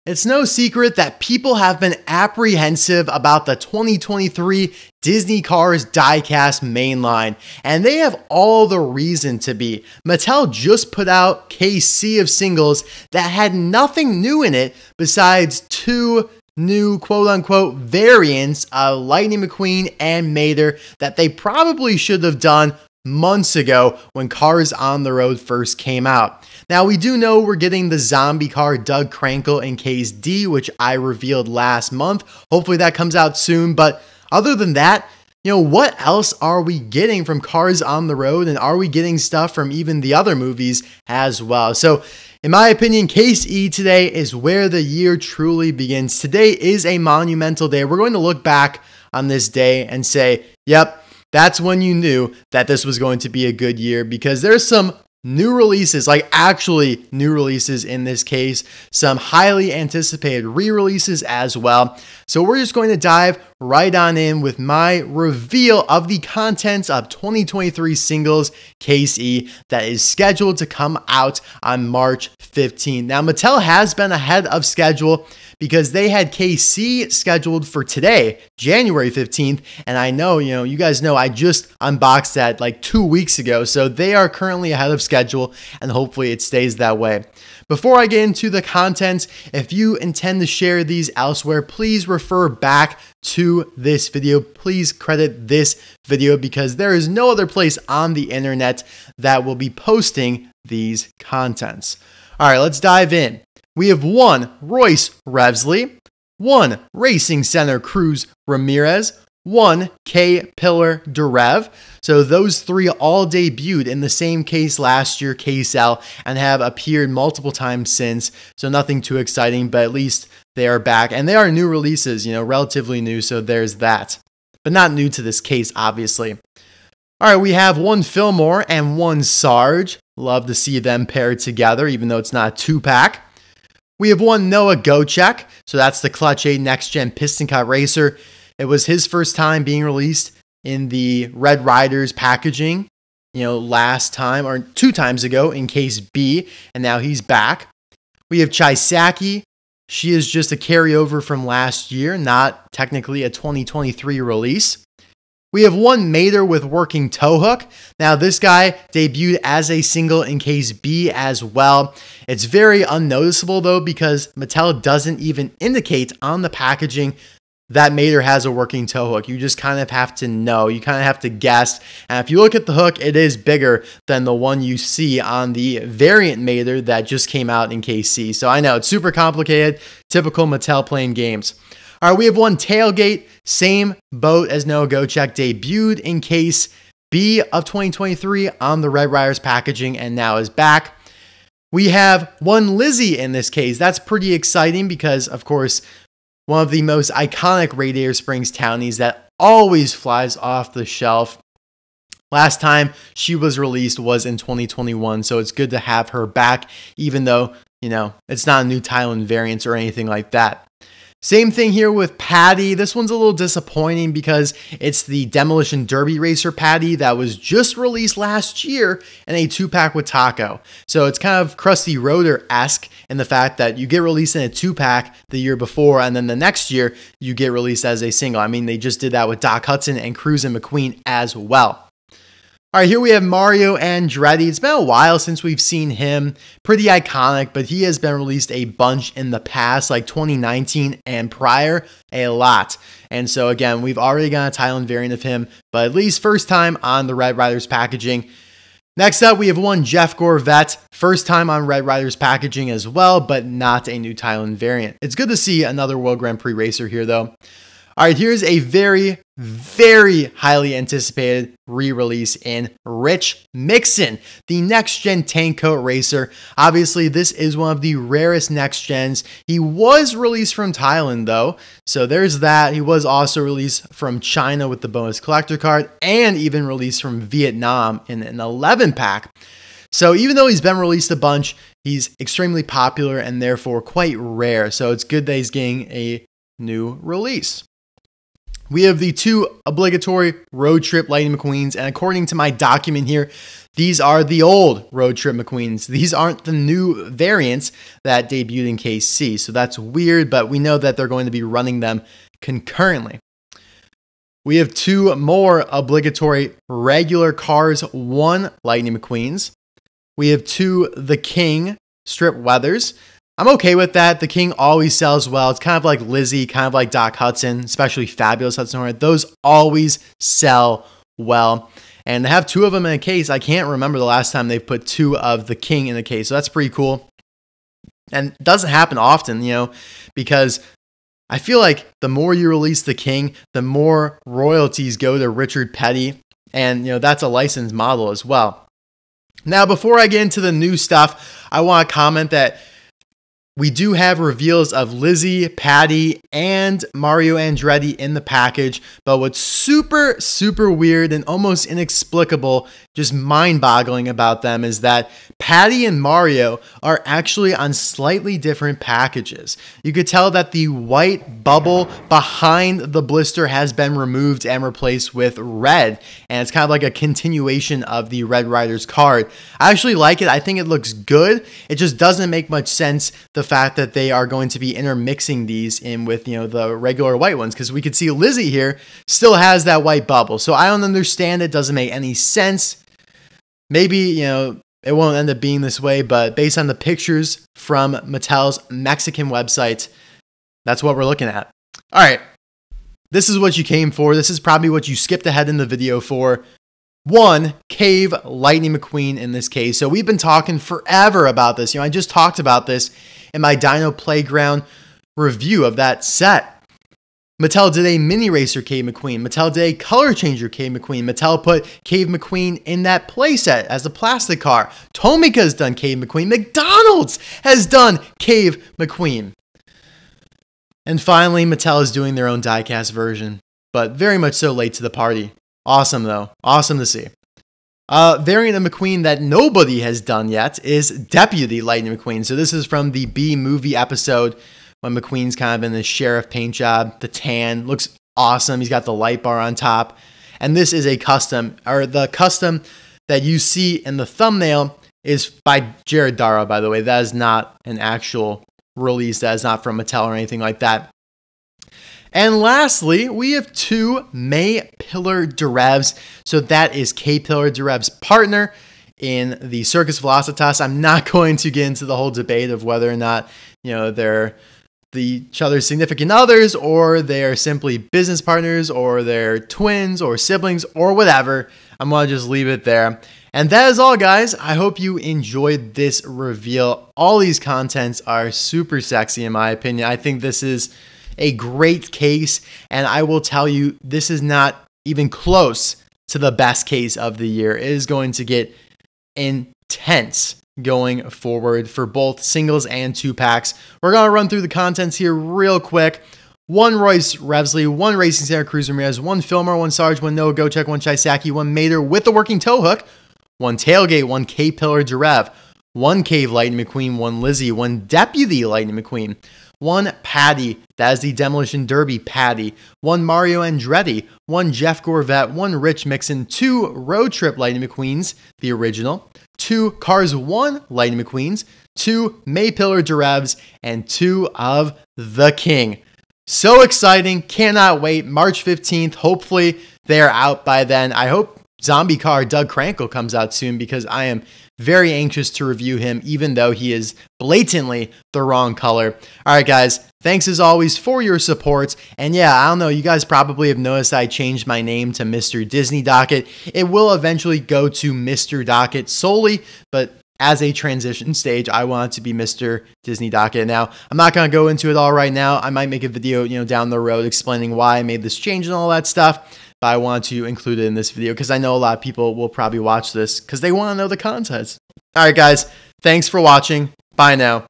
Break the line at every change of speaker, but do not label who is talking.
It's no secret that people have been apprehensive about the 2023 Disney Cars diecast mainline, and they have all the reason to be. Mattel just put out KC of singles that had nothing new in it besides two new quote-unquote variants of Lightning McQueen and Mater that they probably should have done months ago when Cars on the Road first came out. Now, we do know we're getting the zombie car Doug Crankle in Case D, which I revealed last month. Hopefully that comes out soon, but other than that, what else are we getting from Cars on the Road, and are we getting stuff from even the other movies as well? So, in my opinion, Case E today is where the year truly begins. Today is a monumental day. We're going to look back on this day and say, yep, that's when you knew that this was going to be a good year, because there's some new releases, like actually new releases in this case, some highly anticipated re-releases as well. So we're just going to dive right on in with my reveal of the contents of 2023 Singles Case E that is scheduled to come out on March 15th. Now, Mattel has been ahead of schedule because they had KC scheduled for today, January 15th. And I know, you guys know I just unboxed that like 2 weeks ago. So they are currently ahead of schedule, and hopefully it stays that way. Before I get into the contents, if you intend to share these elsewhere, please refer back to this video. Please credit this video because there is no other place on the internet that will be posting these contents. All right, let's dive in. We have one Royce Revsley, one Racing Center Cruz Ramirez, one Pillar-Durev. So those three all debuted in the same case last year, Case L, and have appeared multiple times since. So nothing too exciting, but at least they are back. And they are new releases, relatively new. So there's that, but not new to this case, obviously. All right, we have one Fillmore and one Sarge. Love to see them paired together, even though it's not a 2-pack. We have one Noah Gocek. So that's the Clutch 8 Next Gen Piston Cup Racer. It was his first time being released in the Red Riders packaging, last time or 2 times ago in Case B, and now he's back. We have Chisaki. She is just a carryover from last year, not technically a 2023 release. We have one Mater with working tow hook. Now, this guy debuted as a single in Case B as well. It's very unnoticeable, though, because Mattel doesn't even indicate on the packaging that Mater has a working tow hook. You just kind of have to know. You kind of have to guess. And if you look at the hook, it is bigger than the one you see on the variant Mater that just came out in Case C. So I know it's super complicated. Typical Mattel playing games. All right, we have one Tailgate, same boat as Noah Gocek, debuted in Case B of 2023 on the Red Riders packaging and now is back. We have one Lizzie in this case. That's pretty exciting because, of course, one of the most iconic Radiator Springs townies that always flies off the shelf. Last time she was released was in 2021, so it's good to have her back, even though, it's not a new Thailand variant or anything like that. Same thing here with Patty. This one's a little disappointing because it's the Demolition Derby Racer Patty that was just released last year in a 2-pack with Taco. So it's kind of Krusty Rotor-esque in the fact that you get released in a 2-pack the year before, and then the next year you get released as a single. I mean, they just did that with Doc Hudson and Cruz and McQueen as well. All right, here we have Mario Andretti. It's been a while since we've seen him. Pretty iconic, but he has been released a bunch in the past, like 2019 and prior, a lot. And so again, we've already got a Thailand variant of him, but at least first time on the Red Riders packaging. Next up, we have one Jeff Gorvette. First time on Red Riders packaging as well, but not a new Thailand variant. It's good to see another World Grand Prix racer here, though. All right, here's a very, very highly anticipated re-release in Rich Mixon, the next-gen tank coat racer. Obviously, this is one of the rarest next-gens. He was released from Thailand, though, so there's that. He was also released from China with the bonus collector card and even released from Vietnam in an 11-pack. So even though he's been released a bunch, he's extremely popular and therefore quite rare. So it's good that he's getting a new release. We have the 2 obligatory road trip Lightning McQueens, and according to my document here, these are the old road trip McQueens. These aren't the new variants that debuted in KC, so that's weird, but we know that they're going to be running them concurrently. We have 2 more obligatory regular Cars 1 Lightning McQueens. We have 2 The King strip weathers. I'm okay with that. The King always sells well. It's kind of like Lizzie, kind of like Doc Hudson, especially Fabulous Hudson Hornet. Those always sell well. And to have 2 of them in a case, I can't remember the last time they've put 2 of the King in a case. So that's pretty cool. And it doesn't happen often, because I feel like the more you release the King, the more royalties go to Richard Petty. And, that's a licensed model as well. Now, before I get into the new stuff, I want to comment that we do have reveals of Lizzie, Patty, and Mario Andretti in the package, but what's super, super weird and almost inexplicable, just mind-boggling about them is that Patty and Mario are actually on slightly different packages. You could tell that the white bubble behind the blister has been removed and replaced with red, and it's kind of like a continuation of the Red Riders card. I actually like it. I think it looks good. It just doesn't make much sense, the fact that they are going to be intermixing these in with, the regular white ones, because we could see Lizzie here still has that white bubble. So I don't understand it. Doesn't make any sense. Maybe, it won't end up being this way, but based on the pictures from Mattel's Mexican website, that's what we're looking at. All right. This is what you came for. This is probably what you skipped ahead in the video for. 1 Cave Lightning McQueen in this case. So we've been talking forever about this. I just talked about this in my Dino Playground review of that set. Mattel did a mini racer Cave McQueen. Mattel did a color changer Cave McQueen. Mattel put Cave McQueen in that playset as a plastic car. Tomica's done Cave McQueen. McDonald's has done Cave McQueen. And finally, Mattel is doing their own diecast version, but very much so late to the party. Awesome, though. Awesome to see. Variant of McQueen that nobody has done yet is Deputy Lightning McQueen. So this is from the B-movie episode when McQueen's kind of in the sheriff paint job. The tan looks awesome. He's got the light bar on top. And this is a custom, or the custom that you see in the thumbnail is by Jared Dara, by the way. That is not an actual release. That is not from Mattel or anything like that. And lastly, we have 2 May Pillar-Durevs. So that is K Pillar-Durev's partner in the Circus Velocitas. I'm not going to get into the whole debate of whether or not, they're each other's significant others, or they're simply business partners, or they're twins or siblings or whatever. I'm going to just leave it there. And that is all, guys. I hope you enjoyed this reveal. All these contents are super sexy in my opinion. I think this is a great case, and I will tell you, this is not even close to the best case of the year. It is going to get intense going forward for both singles and 2-packs. We're going to run through the contents here real quick. 1 Royce Revsley, 1 Racing Center Cruz Ramirez, 1 Fillmore, 1 Sarge, 1 Noah Gocek, 1 Chisaki, 1 Mater with the working tow hook, 1 Tailgate, 1 K Pillar-Durev, 1 Cave Lightning McQueen, 1 Lizzie, 1 Deputy Lightning McQueen, 1 Patty, that is the Demolition Derby Patty, 1 Mario Andretti, 1 Jeff Gorvette, 1 Rich Mixon, 2 Road Trip Lightning McQueens, the original, 2 Cars 1 Lightning McQueens, 2 May Pillar-Durevs, and 2 of The King. So exciting, cannot wait. March 15th, hopefully they're out by then. I hope Zombie Car Doug Crankle comes out soon, because I am very anxious to review him, even though he is blatantly the wrong color. All right, guys, thanks as always for your support. And yeah, I don't know, you guys probably have noticed I changed my name to Mr. Disney Docket. It will eventually go to Mr. Docket solely, but as a transition stage, I want it to be Mr. Disney Docket. Now, I'm not going to go into it all right now. I might make a video, down the road explaining why I made this change and all that stuff. But I want to include it in this video because I know a lot of people will probably watch this because they want to know the contents. All right, guys. Thanks for watching. Bye now.